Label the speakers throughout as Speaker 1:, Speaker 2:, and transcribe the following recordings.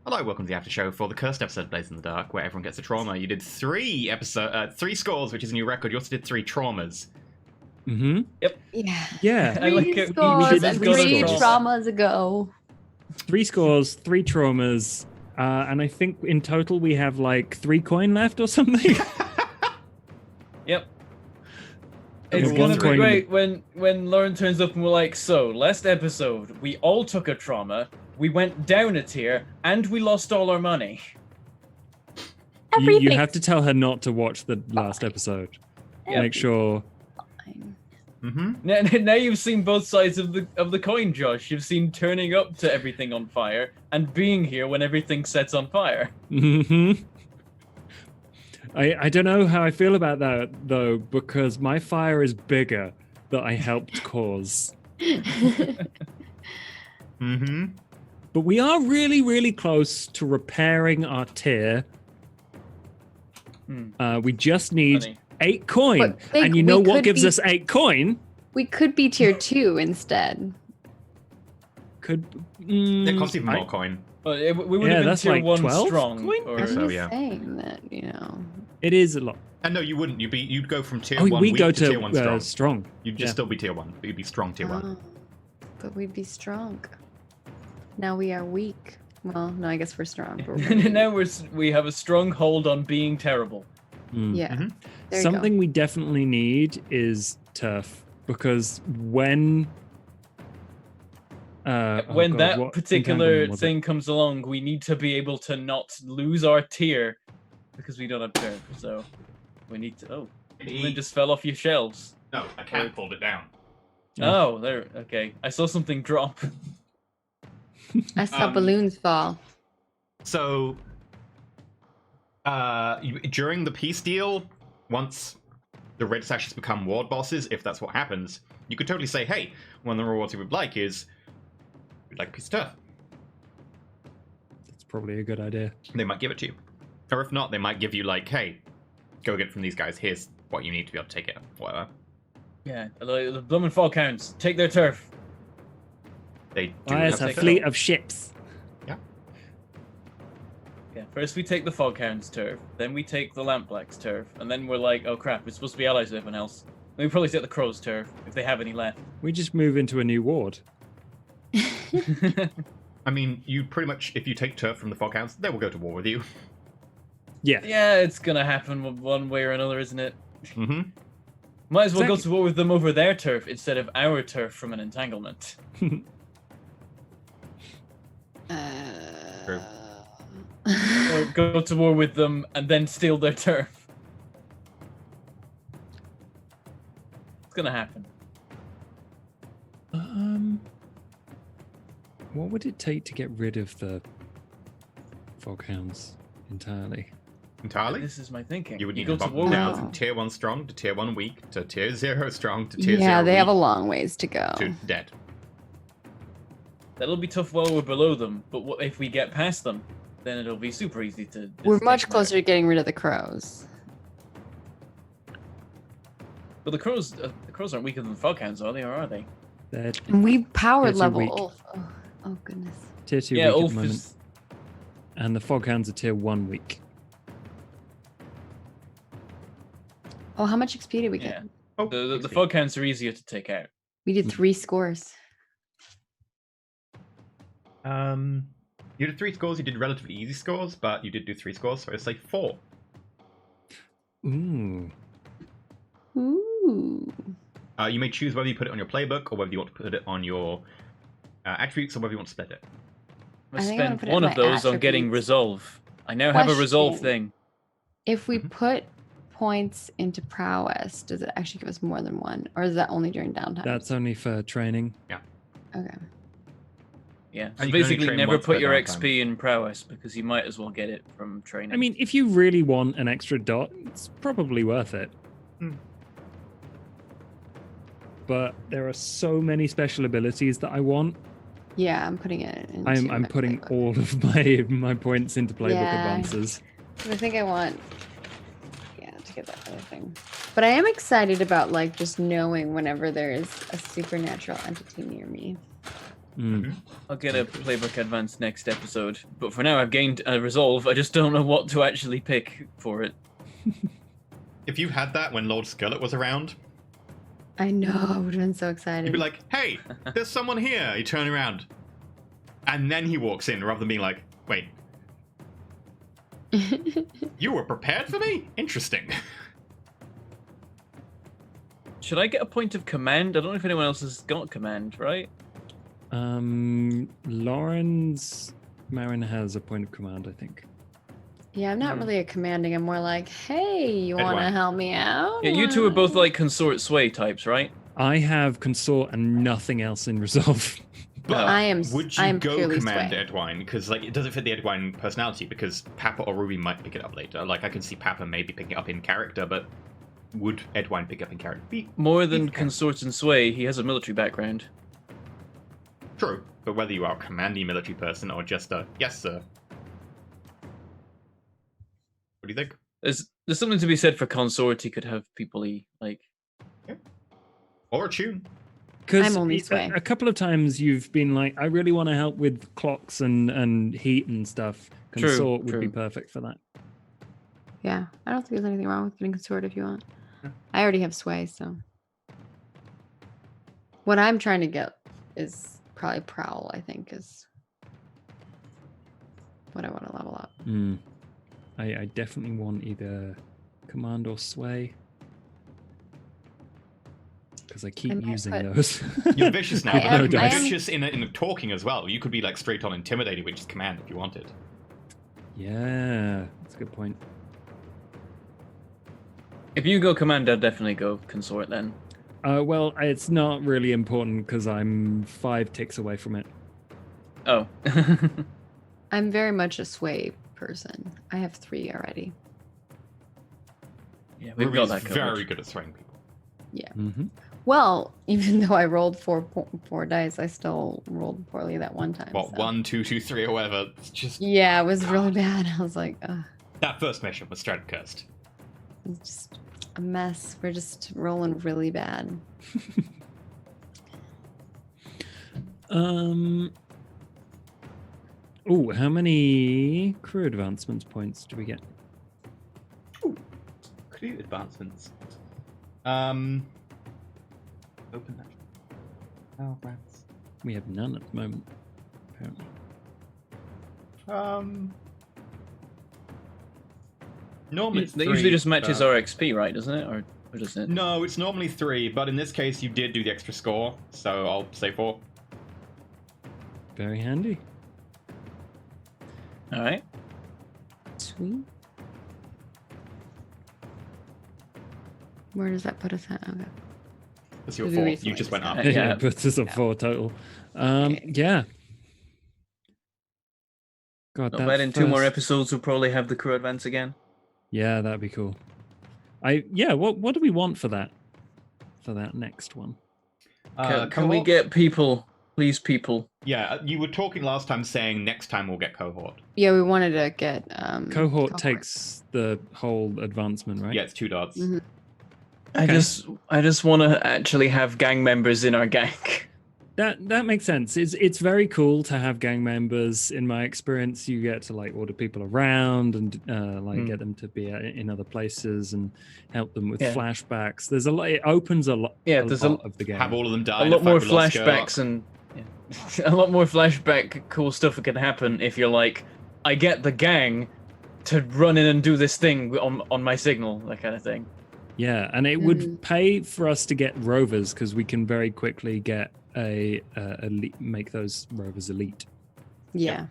Speaker 1: Hello, welcome to the Aftershow for the cursed episode of Blaze in the Dark, where everyone gets a trauma. You did three scores, which is a new record. You also did three traumas.
Speaker 2: Mm-hmm.
Speaker 3: Yep.
Speaker 2: Yeah.
Speaker 3: I like
Speaker 4: Three
Speaker 3: it.
Speaker 4: scores and
Speaker 3: Three
Speaker 4: three
Speaker 3: scores.
Speaker 4: traumas ago.
Speaker 2: 3 scores, 3 traumas, and I think in total we have like 3 coin left or something.
Speaker 3: Yep.
Speaker 2: There's
Speaker 3: It's
Speaker 2: one
Speaker 3: gonna be
Speaker 2: coin
Speaker 3: great when Lauren turns up and we're like, so last episode we all took a trauma, we went down a tier, and we lost all our money.
Speaker 2: You have to tell her not to watch the last episode.
Speaker 3: Yep.
Speaker 2: Make sure.
Speaker 4: Fine.
Speaker 1: Mm-hmm.
Speaker 3: Now you've seen both sides of the coin, Josh. You've seen turning up to everything on fire and being here when everything sets on fire.
Speaker 2: Mm-hmm. I don't know how I feel about that though, because my fire is bigger that I helped cause.
Speaker 1: Mm-hmm.
Speaker 2: But we are really, really close to repairing our tier. We just need
Speaker 3: Funny.
Speaker 2: 8 coin.
Speaker 4: But think
Speaker 2: And you know
Speaker 4: we
Speaker 2: what
Speaker 4: could
Speaker 2: gives
Speaker 4: be-
Speaker 2: us 8 coin?
Speaker 4: We could be tier 2 instead.
Speaker 2: Could
Speaker 1: It costs even more coin.
Speaker 3: But we would
Speaker 2: Yeah,
Speaker 3: have been
Speaker 2: that's
Speaker 3: tier
Speaker 2: like
Speaker 3: 1
Speaker 2: 12
Speaker 3: strong.
Speaker 2: coin?
Speaker 3: Or,
Speaker 4: I'm
Speaker 1: So,
Speaker 4: just
Speaker 1: yeah.
Speaker 4: saying that,
Speaker 2: It is a lot.
Speaker 1: And no, you wouldn't. You'd go from tier
Speaker 2: Oh,
Speaker 1: 1
Speaker 2: we
Speaker 1: weak
Speaker 2: go
Speaker 1: to tier 1 strong.
Speaker 2: strong.
Speaker 1: You'd just
Speaker 2: yeah.
Speaker 1: still be tier 1. But you'd be strong tier 1.
Speaker 4: Oh, but we'd be strong. Now we are weak. Well, no, I guess we're strong. But we're
Speaker 3: now we have a strong hold on being terrible.
Speaker 2: Mm.
Speaker 4: yeah.
Speaker 1: Mhm.
Speaker 4: There you
Speaker 2: Something we definitely need is turf, because when
Speaker 3: When that
Speaker 2: what
Speaker 3: particular
Speaker 2: entanglement was it?
Speaker 3: thing comes along, we need to be able to not lose our tier because we don't have turf. So we need to. Oh, it just fell off your shelves.
Speaker 1: No, I can't pulled it down.
Speaker 3: Oh, there. Okay, I saw something drop.
Speaker 4: go. I saw balloons fall.
Speaker 1: So, during the peace deal, once the red sashes become ward bosses, if that's what happens, you could totally say, hey, one of the rewards we would like is, we'd like a piece of turf.
Speaker 2: That's probably a good idea.
Speaker 1: They might give it to you. Or if not, they might give you, like, hey, go get it from these guys, here's what you need to be able to take it, whatever.
Speaker 3: Yeah, the Bloomin' Fall counts. Take their turf.
Speaker 1: They do
Speaker 2: Fires
Speaker 1: have
Speaker 2: a
Speaker 1: to take
Speaker 2: fleet
Speaker 1: it.
Speaker 2: of ships.
Speaker 3: Yeah, first we take the Foghound's turf, then we take the Lampblack's turf, and then we're like, oh crap, we're supposed to be allies with everyone else. Then we probably take the Crow's turf, if they have any left.
Speaker 2: We just move into a new ward.
Speaker 1: I mean, you pretty much, if you take turf from the Foghounds, they will go to war with you.
Speaker 2: Yeah.
Speaker 3: Yeah, it's gonna happen one way or another, isn't it?
Speaker 1: Mm-hmm.
Speaker 3: Might as well go
Speaker 2: Exactly.
Speaker 3: to war with them over their turf instead of our turf from an entanglement.
Speaker 1: True.
Speaker 3: Or go to war with them and then steal their turf. It's gonna happen.
Speaker 2: What would it take to get rid of the Foghounds entirely?
Speaker 1: Entirely?
Speaker 3: This is my thinking.
Speaker 1: You would need
Speaker 3: go
Speaker 1: to
Speaker 3: to
Speaker 1: bump
Speaker 3: war
Speaker 1: them
Speaker 3: with
Speaker 1: down
Speaker 4: Wow.
Speaker 1: from tier 1 strong to tier 1 weak to tier 0 strong to tier 0
Speaker 4: Yeah, they have a
Speaker 1: weak
Speaker 4: long ways to go.
Speaker 1: to dead.
Speaker 3: That'll be tough while we're below them, but if we get past them, then it'll be super easy to. just
Speaker 4: We're
Speaker 3: take
Speaker 4: much
Speaker 3: them out.
Speaker 4: closer to getting rid of the crows.
Speaker 3: But the crows aren't weaker than the Foghounds, are they? Or are they?
Speaker 2: They're
Speaker 4: And we power
Speaker 2: Tier 2
Speaker 4: level
Speaker 2: weak.
Speaker 4: Ulf. Oh goodness.
Speaker 2: tier 2
Speaker 3: Yeah,
Speaker 2: weak at
Speaker 3: Ulf
Speaker 2: the moment.
Speaker 3: is.
Speaker 2: And the Foghounds are tier 1 weak.
Speaker 4: Oh, how much XP did we get?
Speaker 3: Yeah.
Speaker 1: Oh,
Speaker 3: The
Speaker 1: XP.
Speaker 3: Foghounds are easier to take out.
Speaker 4: We did 3 scores.
Speaker 1: You did 3 scores, you did relatively easy scores, but you did do 3 scores, so I'd say 4.
Speaker 2: Ooh.
Speaker 4: Ooh.
Speaker 1: You may choose whether you put it on your playbook or whether you want to put it on your attributes or whether you want to split it.
Speaker 3: I
Speaker 4: I think I'm gonna
Speaker 3: spent
Speaker 4: put it
Speaker 3: one
Speaker 4: in
Speaker 3: of
Speaker 4: my
Speaker 3: those on getting
Speaker 4: attributes.
Speaker 3: resolve. I now have a resolve
Speaker 4: Question.
Speaker 3: thing.
Speaker 4: If we
Speaker 1: Mhm.
Speaker 4: put points into prowess, does it actually give us more than 1? Or is that only during downtime?
Speaker 2: That's only for training.
Speaker 4: Okay.
Speaker 3: Yeah.
Speaker 1: And
Speaker 3: So
Speaker 1: you can only
Speaker 3: basically,
Speaker 1: train
Speaker 3: never
Speaker 1: once
Speaker 3: put
Speaker 1: per
Speaker 3: your
Speaker 1: downtime.
Speaker 3: XP in prowess because you might as well get it from training.
Speaker 2: I mean, if you really want an extra dot, it's probably worth it.
Speaker 1: Hmm.
Speaker 2: But there are so many special abilities that I want.
Speaker 4: Yeah, I'm putting it into
Speaker 2: I'm
Speaker 4: my
Speaker 2: putting
Speaker 4: playbook.
Speaker 2: all of my points into playbook
Speaker 4: Yeah.
Speaker 2: advances.
Speaker 4: 'Cause I think I want, to get that other thing. But I am excited about like just knowing whenever there is a supernatural entity near me.
Speaker 2: Mm.
Speaker 3: I'll get a playbook advanced next episode. But for now, I've gained a resolve. I just don't know what to actually pick for it.
Speaker 1: If you had that when Lord Skillet was around,
Speaker 4: I know. I would have been so excited.
Speaker 1: you'd be like, hey, there's someone here. You turn around. And then he walks in rather than being like, wait, you were prepared for me? Interesting.
Speaker 3: Should I get a point of command? I don't know if anyone else has got command, right?
Speaker 2: Lawrence Marin has a point of command, I think.
Speaker 4: Yeah, I'm not really a commanding. I'm more like, hey, you want to
Speaker 1: Edwine.
Speaker 4: help me out?
Speaker 3: Yeah, you two are both like consort sway types, right?
Speaker 2: I have consort and nothing else in resolve.
Speaker 1: But
Speaker 4: I am-
Speaker 1: would
Speaker 4: I
Speaker 1: you
Speaker 4: am
Speaker 1: go
Speaker 4: purely
Speaker 1: command
Speaker 4: sway.
Speaker 1: Edwine? Because like it doesn't fit the Edwine personality. Because Papa or Ruby might pick it up later. Like I can see Papa maybe picking it up in character, but would Edwine pick up in character?
Speaker 3: More than
Speaker 1: Okay.
Speaker 3: consort and sway, he has a military background.
Speaker 1: True, but whether you are a commanding military person or just a yes sir, what do you think?
Speaker 3: There's something to be said for consort. He could have people he like.
Speaker 1: Or a tune?
Speaker 2: Because
Speaker 4: I'm only sway.
Speaker 2: a couple of times you've been like, I really want to help with clocks and heat and stuff.
Speaker 3: True,
Speaker 2: Consort would be
Speaker 3: true.
Speaker 2: perfect for that.
Speaker 4: Yeah, I don't think there's anything wrong with getting consort if you want.
Speaker 1: Yeah.
Speaker 4: I already have sway, so. What I'm trying to get is probably prowl, I think, is what I want to level up.
Speaker 2: Mm. I definitely want either command or sway. Because I keep
Speaker 4: might
Speaker 2: using
Speaker 4: put-
Speaker 2: those.
Speaker 1: You're vicious now.
Speaker 4: I
Speaker 1: but
Speaker 4: am-
Speaker 1: you're
Speaker 4: I am-
Speaker 1: vicious in talking as well. You could be like straight on intimidating, which is command if you wanted.
Speaker 2: Yeah, that's a good point.
Speaker 3: If you go command, I'd definitely go consort then.
Speaker 2: Well, it's not really important because I'm 5 ticks away from it.
Speaker 3: Oh.
Speaker 4: I'm very much a sway person. I have 3 already.
Speaker 3: Yeah, we've
Speaker 1: Ruby's
Speaker 3: got that covered.
Speaker 1: very good at swaying people.
Speaker 2: Mm-hmm.
Speaker 4: Well, even though I rolled four dice, I still rolled poorly that one time.
Speaker 1: What,
Speaker 4: so.
Speaker 1: 1, 2, 2, 3 or whatever. It's just
Speaker 4: Yeah, it was really bad. I was like, ugh,
Speaker 1: that first mission was straight cursed.
Speaker 4: it's just a mess. We're just rolling really bad.
Speaker 2: Oh, how many crew advancements points do we get?
Speaker 1: Crew advancements. Open that. Oh, rats.
Speaker 2: We have none at the moment, apparently.
Speaker 1: Normally it's
Speaker 3: That
Speaker 1: 3,
Speaker 3: usually just matches
Speaker 1: but-
Speaker 3: our XP, right? Doesn't it? Or does it?
Speaker 1: No, it's normally 3, but in this case you did do the extra score, so I'll say 4.
Speaker 2: Very handy.
Speaker 3: All right.
Speaker 4: Sweet. Where does that put us at? Okay.
Speaker 1: That's your
Speaker 4: We
Speaker 1: 4.
Speaker 4: recently
Speaker 1: You just went up.
Speaker 3: Yeah.
Speaker 2: Yeah, it puts us at 4 total. Yeah. God,
Speaker 3: Not
Speaker 2: that
Speaker 3: bad. In 2 more
Speaker 2: first-
Speaker 3: episodes, we'll probably have the crew advance again.
Speaker 2: Yeah, that'd be cool. What do we want for that? For that next one?
Speaker 3: Can we
Speaker 1: cohort?
Speaker 3: get people? Please, people.
Speaker 1: Yeah, you were talking last time saying next time we'll get cohort.
Speaker 4: Yeah, we wanted to get
Speaker 2: Cohort takes the whole advancement, right?
Speaker 1: Yeah, it's 2 dots.
Speaker 4: Mhm.
Speaker 3: I just want to actually have gang members in our gang.
Speaker 2: That makes sense. It's very cool to have gang members. In my experience, you get to like order people around and get them to be in other places and help them with
Speaker 3: Yeah.
Speaker 2: flashbacks. There's a lot. It opens a lot.
Speaker 3: Yeah,
Speaker 2: a
Speaker 3: there's
Speaker 2: lot of the game.
Speaker 1: Have all of them die.
Speaker 3: A
Speaker 1: in
Speaker 3: lot
Speaker 1: fight
Speaker 3: more
Speaker 1: with Lost
Speaker 3: flashbacks
Speaker 1: Girl.
Speaker 3: and a lot more flashback cool stuff that can happen if you're like, I get the gang to run in and do this thing on my signal, that kind of thing.
Speaker 2: Yeah, and it would pay for us to get rovers because we can very quickly get make those rovers elite.
Speaker 4: Yeah.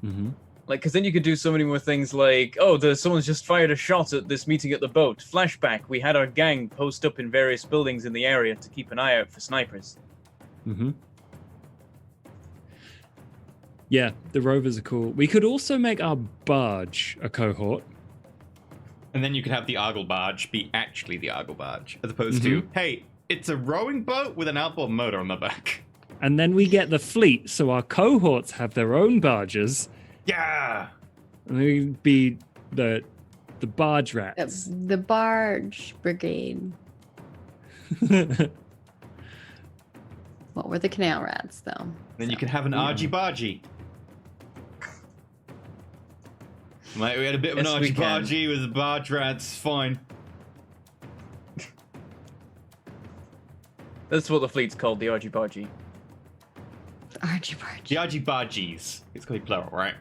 Speaker 2: Mm-hmm.
Speaker 3: Like, because then you could do so many more things like, oh, someone's just fired a shot at this meeting at the boat. Flashback, we had our gang post up in various buildings in the area to keep an eye out for snipers.
Speaker 2: Mm-hmm. Yeah, the rovers are cool. We could also make our barge a cohort.
Speaker 1: And then you could have the Argle Barge be actually the Argle Barge, as opposed to, hey, it's a rowing boat with an outboard motor on the back.
Speaker 2: And then we get the fleet, so our cohorts have their own barges.
Speaker 1: Yeah!
Speaker 2: And we'd be the barge rats.
Speaker 4: The barge brigade. Well, we're the canal rats, though.
Speaker 1: Then you
Speaker 4: so.
Speaker 1: can have an argy-bargy. Mate, we had a bit of an
Speaker 3: Yes, we can.
Speaker 1: argy-bargy with the barge rats, fine.
Speaker 3: That's what the fleet's called, the argy-bargy.
Speaker 4: Argy bargy.
Speaker 1: The argy-bargies. It's gonna be plural, right?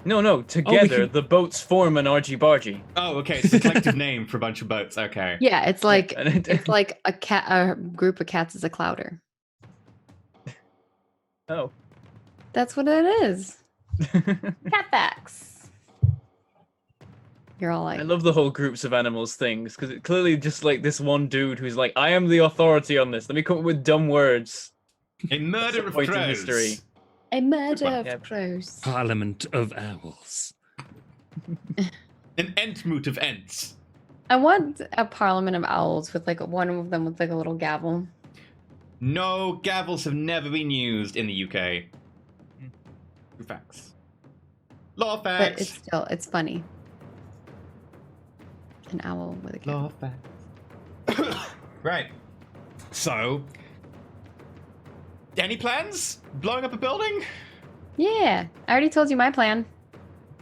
Speaker 3: No, together, the boats form an argy-bargy.
Speaker 1: Oh, okay, it's a collective name for a bunch of boats, okay.
Speaker 4: Yeah, it's like
Speaker 3: And it-
Speaker 4: it's like a group of cats is a clouder.
Speaker 3: Oh.
Speaker 4: That's what it is. Cat facts. You're all like,
Speaker 3: I love the whole groups of animals things, because it clearly just like this one dude who's like, I am the authority on this. Let me come up with dumb words.
Speaker 1: A murder
Speaker 3: Some
Speaker 1: of
Speaker 3: point in
Speaker 1: crows.
Speaker 3: history.
Speaker 4: a murder
Speaker 1: one.
Speaker 4: of
Speaker 3: Yeah.
Speaker 4: crows.
Speaker 2: Parliament of Owls.
Speaker 1: An entmoot of ents.
Speaker 4: I want a parliament of owls with like one of them with like a little gavel.
Speaker 1: No, gavels have never been used in the UK. True facts. Law
Speaker 4: But it's
Speaker 1: facts.
Speaker 4: still funny. An owl with a gavel.
Speaker 1: Law facts. Right. So, any plans? Blowing up a building?
Speaker 4: Yeah, I already told you my plan.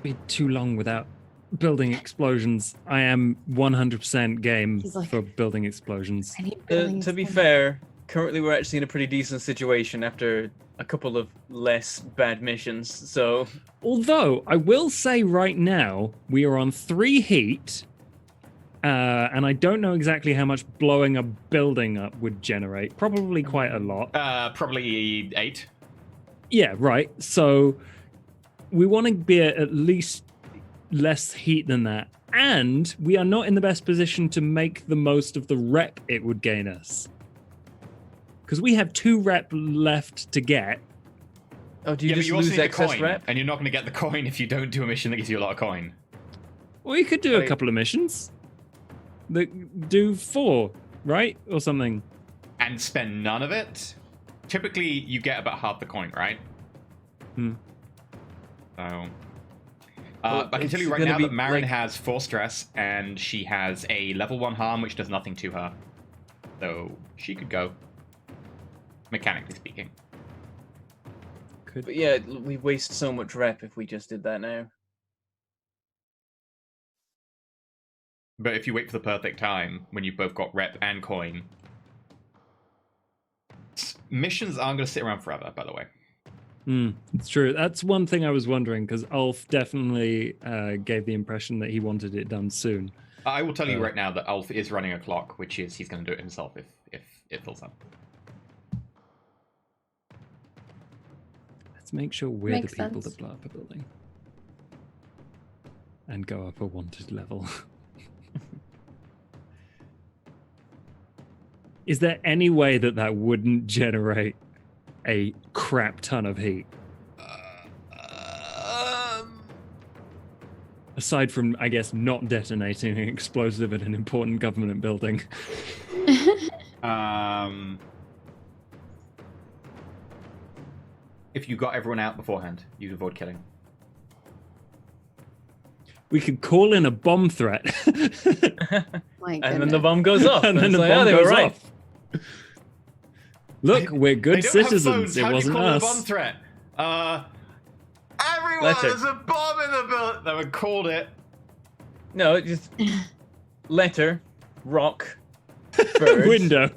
Speaker 2: Be too long without building explosions. I am 100% game
Speaker 4: He's like-
Speaker 2: for building explosions.
Speaker 4: I need buildings.
Speaker 3: To be fair, currently we're actually in a pretty decent situation after a couple of less bad missions. So
Speaker 2: Although, I will say right now, we are on 3 heat, and I don't know exactly how much blowing a building up would generate. Probably quite a lot.
Speaker 1: Probably 8.
Speaker 2: Yeah, right. So we want to be at least less heat than that. And we are not in the best position to make the most of the rep it would gain us. Because we have 2 rep left to get.
Speaker 3: oh, do you
Speaker 1: Yeah, but
Speaker 3: just
Speaker 1: you also
Speaker 3: lose
Speaker 1: need the
Speaker 3: excess
Speaker 1: coin,
Speaker 3: rep?
Speaker 1: and you're not going to get the coin if you don't do a mission that gives you a lot of coin.
Speaker 2: We could do a
Speaker 3: Right.
Speaker 2: couple of missions. That do 4, right? Or something.
Speaker 1: And spend none of it. Typically, you get about half the coin, right?
Speaker 2: Hmm.
Speaker 1: So,
Speaker 3: Well,
Speaker 1: I can tell you
Speaker 3: it's
Speaker 1: right
Speaker 3: gonna
Speaker 1: now
Speaker 3: be,
Speaker 1: that Marin
Speaker 3: like-
Speaker 1: has 4 stress, and she has a level 1 harm, which does nothing to her. So, she could go. Mechanically speaking.
Speaker 2: Could
Speaker 3: But yeah, we waste so much rep if we just did that now.
Speaker 1: But if you wait for the perfect time, when you've both got rep and coin... Missions aren't going to sit around forever, by the way.
Speaker 2: It's true. That's one thing I was wondering, because Ulf definitely gave the impression that he wanted it done soon.
Speaker 1: I will tell you right now that Ulf is running a clock, which is he's going to do it himself if it fills up.
Speaker 2: Let's make sure we're
Speaker 4: Makes
Speaker 2: the people
Speaker 4: sense.
Speaker 2: that blow up a building. And go up a wanted level. Is there any way that that wouldn't generate a crap ton of heat? Aside from, I guess, not detonating an explosive at an important government building.
Speaker 1: If you got everyone out beforehand, you'd avoid killing.
Speaker 2: We could call in a bomb threat.
Speaker 4: My
Speaker 3: And then the
Speaker 4: goodness.
Speaker 3: bomb goes off.
Speaker 2: And then
Speaker 3: it's
Speaker 2: the
Speaker 3: like,
Speaker 2: bomb
Speaker 3: they were
Speaker 2: goes
Speaker 3: right.
Speaker 2: off. Look, we're good
Speaker 1: They don't have
Speaker 2: citizens.
Speaker 1: phones.
Speaker 2: It
Speaker 1: How
Speaker 2: wasn't
Speaker 1: do you call
Speaker 2: us.
Speaker 1: it a bomb threat? Everyone,
Speaker 3: Letter.
Speaker 1: there's a bomb in the building. They would called it.
Speaker 3: No, it just letter, rock, bird.
Speaker 2: Window.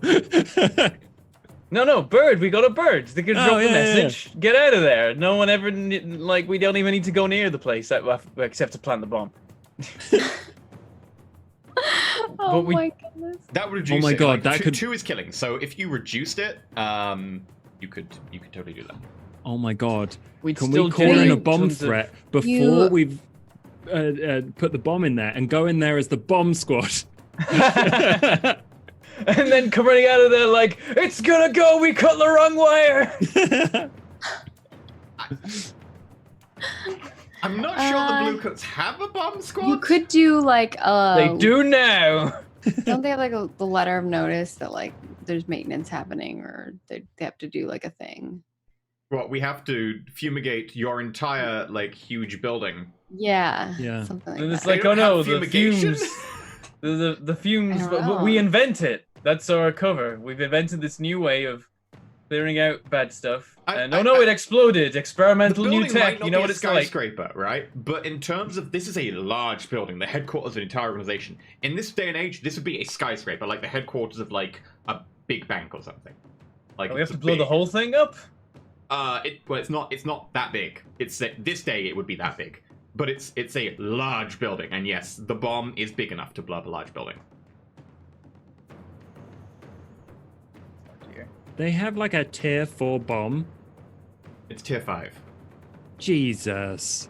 Speaker 3: No, bird. We got a bird. They can
Speaker 2: Oh,
Speaker 3: drop the
Speaker 2: yeah, yeah,
Speaker 3: message. Get out of there. No one ever like. We don't even need to go near the place except to plant the bomb.
Speaker 4: Oh
Speaker 3: but we-
Speaker 4: my goodness.
Speaker 1: That would reduce
Speaker 2: my
Speaker 1: it.
Speaker 2: God,
Speaker 1: Like,
Speaker 2: that
Speaker 1: two,
Speaker 2: could-
Speaker 1: 2 is killing. So if you reduced it, you could totally do that.
Speaker 2: Oh my god.
Speaker 3: We'd
Speaker 2: Can
Speaker 3: still
Speaker 2: we call in a
Speaker 3: generate
Speaker 2: bomb
Speaker 3: tons of-
Speaker 2: threat before
Speaker 4: You-
Speaker 2: we've put the bomb in there and go in there as the bomb squad?
Speaker 3: And then come running out of there like, it's gonna go. We cut the wrong wire.
Speaker 1: I'm not sure the Blue Coats have a bomb squad.
Speaker 4: You could do like
Speaker 3: They do now.
Speaker 4: Don't they have like the letter of notice that like there's maintenance happening or they have to do like a thing?
Speaker 1: What, we have to fumigate your entire like huge building.
Speaker 4: Yeah.
Speaker 2: Yeah.
Speaker 4: Something like
Speaker 3: And it's
Speaker 4: that.
Speaker 1: They
Speaker 3: like,
Speaker 1: don't
Speaker 3: oh no,
Speaker 1: have
Speaker 3: the
Speaker 1: fumigation?
Speaker 3: fumes. The fumes.
Speaker 4: I don't
Speaker 3: But we
Speaker 4: know.
Speaker 3: invent it. That's our cover. We've invented this new way of clearing out bad stuff.
Speaker 1: No,
Speaker 3: it exploded. Experimental
Speaker 1: the
Speaker 3: new
Speaker 1: building might
Speaker 3: tech.
Speaker 1: not
Speaker 3: You know
Speaker 1: be
Speaker 3: what
Speaker 1: a
Speaker 3: it's like.
Speaker 1: skyscraper, right? But in terms of this is a large building, the headquarters of an entire organization. In this day and age, this would be a skyscraper, like the headquarters of like a big bank or something. Like
Speaker 3: We have
Speaker 1: it's
Speaker 3: to blow the
Speaker 1: big.
Speaker 3: whole thing up.
Speaker 1: Well, it's not that big. It's this day it would be that big, but it's a large building, and yes, the bomb is big enough to blow up a large building.
Speaker 3: Oh dear.
Speaker 2: They have like a tier 4 bomb.
Speaker 1: It's tier 5.
Speaker 2: Jesus.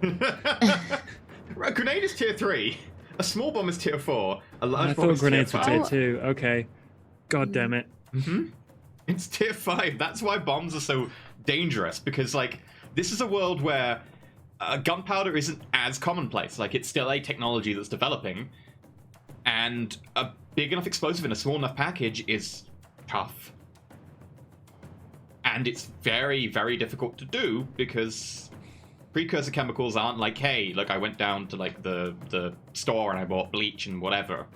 Speaker 1: Right, grenade is tier 3. A small bomb is tier 4. A large
Speaker 2: I
Speaker 1: bomb
Speaker 2: thought
Speaker 1: is
Speaker 2: grenades
Speaker 1: tier
Speaker 2: were
Speaker 1: 5.
Speaker 2: tier 2. Okay. God damn it.
Speaker 1: Mm-hmm. It's tier 5. That's why bombs are so dangerous, because like this is a world where gunpowder isn't as commonplace. Like it's still a technology that's developing, and a big enough explosive in a small enough package is tough. And it's very, very difficult to do because precursor chemicals aren't like, hey, look, I went down to like the store and I bought bleach and whatever.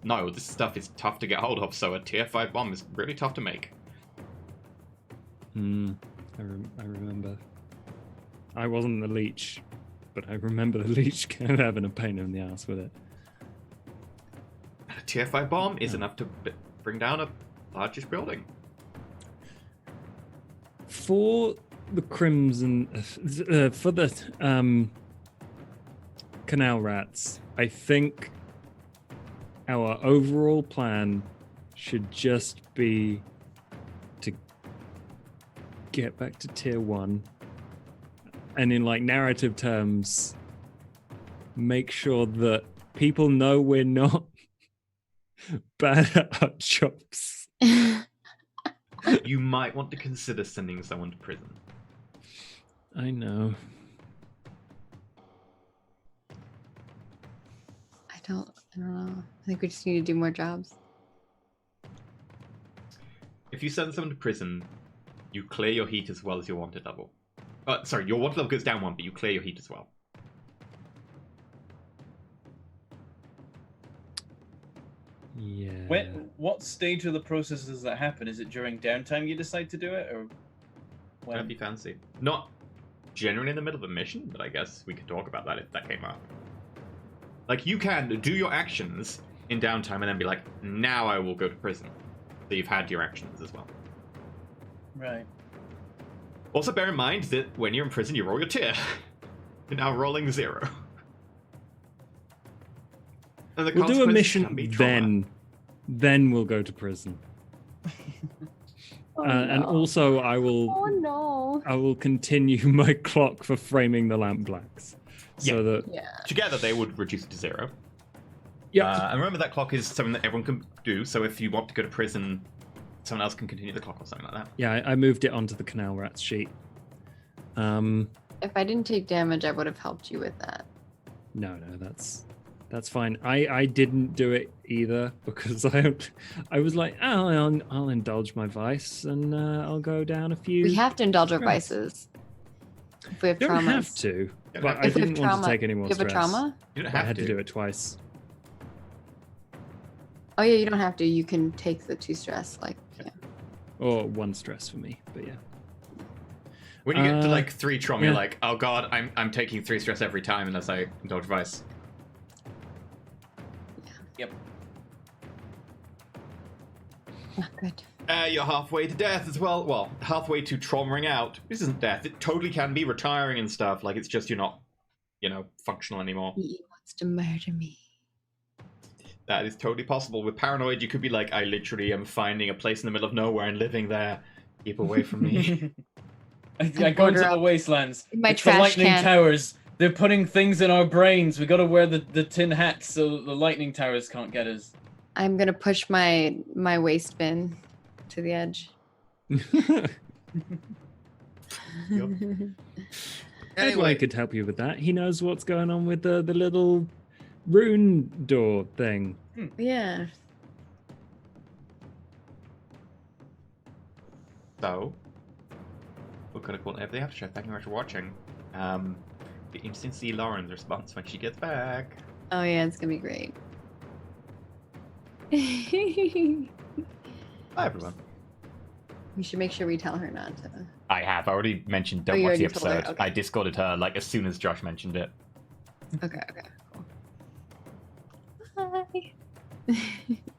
Speaker 1: No, this stuff is tough to get hold of, so a tier 5 bomb is really tough to make.
Speaker 2: I remember. I wasn't the leech, but I remember the leech kind of having a pain in the ass with it.
Speaker 1: A tier 5 bomb is enough to bring down a largest building.
Speaker 2: For the Crimson, for the Canal Rats, I think our overall plan should just be to get back to tier 1, and in like narrative terms, make sure that people know we're not bad at our jobs.
Speaker 1: You might want to consider sending someone to prison.
Speaker 2: I know.
Speaker 4: I don't know. I think we just need to do more jobs.
Speaker 1: If you send someone to prison, you clear your heat as well as your wanted level. Sorry, your wanted level goes down 1, but you clear your heat as well.
Speaker 2: Yeah.
Speaker 3: What stage of the process does that happen? Is it during downtime you decide to do it, or
Speaker 1: That'd be fancy. Not generally in the middle of a mission, but I guess we could talk about that if that came up. Like, you can do your actions in downtime and then be like, now I will go to prison. So you've had your actions as well.
Speaker 3: Right.
Speaker 1: Also, bear in mind that when you're in prison, you roll your tier. You're now rolling 0. And the
Speaker 2: We'll do a
Speaker 1: consequences
Speaker 2: mission
Speaker 1: can be trauma.
Speaker 2: then we'll go to prison. And also, I will
Speaker 4: Oh no.
Speaker 2: I will continue my clock for framing the lamp blacks, so that
Speaker 4: Yeah.
Speaker 1: Together, they would reduce it to 0.
Speaker 2: yeah.
Speaker 1: And remember that clock is something that everyone can do, so if you want to go to prison, someone else can continue the clock or something like that.
Speaker 2: Yeah, I moved it onto the Canal Rats sheet.
Speaker 4: If I didn't take damage, I would have helped you with that.
Speaker 2: No, that's fine. I didn't do it either because I was like, oh, I'll indulge my vice and I'll go down a few.
Speaker 4: We have to indulge our
Speaker 2: stress.
Speaker 4: vices. If we have
Speaker 2: You don't
Speaker 4: traumas.
Speaker 2: have to,
Speaker 1: don't
Speaker 2: but
Speaker 1: have
Speaker 2: I
Speaker 4: If we have
Speaker 2: didn't want
Speaker 4: trauma,
Speaker 2: to take any more
Speaker 4: you have a
Speaker 2: stress.
Speaker 4: trauma?
Speaker 1: You don't
Speaker 2: I
Speaker 1: have
Speaker 2: had to do it twice.
Speaker 4: Oh yeah, you don't have to. You can take the 2 stress. Like, yeah.
Speaker 2: Or 1 stress for me, but yeah.
Speaker 1: When you get to like 3 trauma, you're
Speaker 2: yeah.
Speaker 1: like, oh god, I'm taking 3 stress every time unless I indulge vice.
Speaker 3: Yep.
Speaker 4: Not good.
Speaker 1: You're halfway to death as well. Well, halfway to traumaing out. This isn't death. It totally can be retiring and stuff. Like, it's just you're not, functional anymore.
Speaker 4: He wants to murder me.
Speaker 1: That is totally possible. With paranoid, you could be like, I literally am finding a place in the middle of nowhere and living there. Keep away from me.
Speaker 3: I go into
Speaker 4: order
Speaker 3: the
Speaker 4: up
Speaker 3: wastelands.
Speaker 4: my
Speaker 3: It's the
Speaker 4: trash
Speaker 3: lightning
Speaker 4: can.
Speaker 3: towers. They're putting things in our brains. We gotta wear the tin hats so the lightning towers can't get us.
Speaker 4: I'm gonna push my waste bin to the edge.
Speaker 2: Edwin could help you with that. He knows what's going on with the little rune door thing.
Speaker 4: Yeah.
Speaker 1: So, we're going to call it the Aftershow. Thank you very much for watching. Be interesting to see Lauren's response when she gets back.
Speaker 4: Oh yeah, it's gonna be great.
Speaker 1: Bye, everyone.
Speaker 4: We should make sure we tell her not to.
Speaker 1: I have already mentioned
Speaker 4: Oh,
Speaker 1: don't
Speaker 4: you
Speaker 1: watch the
Speaker 4: already told her?
Speaker 1: episode.
Speaker 4: Okay.
Speaker 1: I discorded her like as soon as Josh mentioned it.
Speaker 4: Okay, cool. Bye.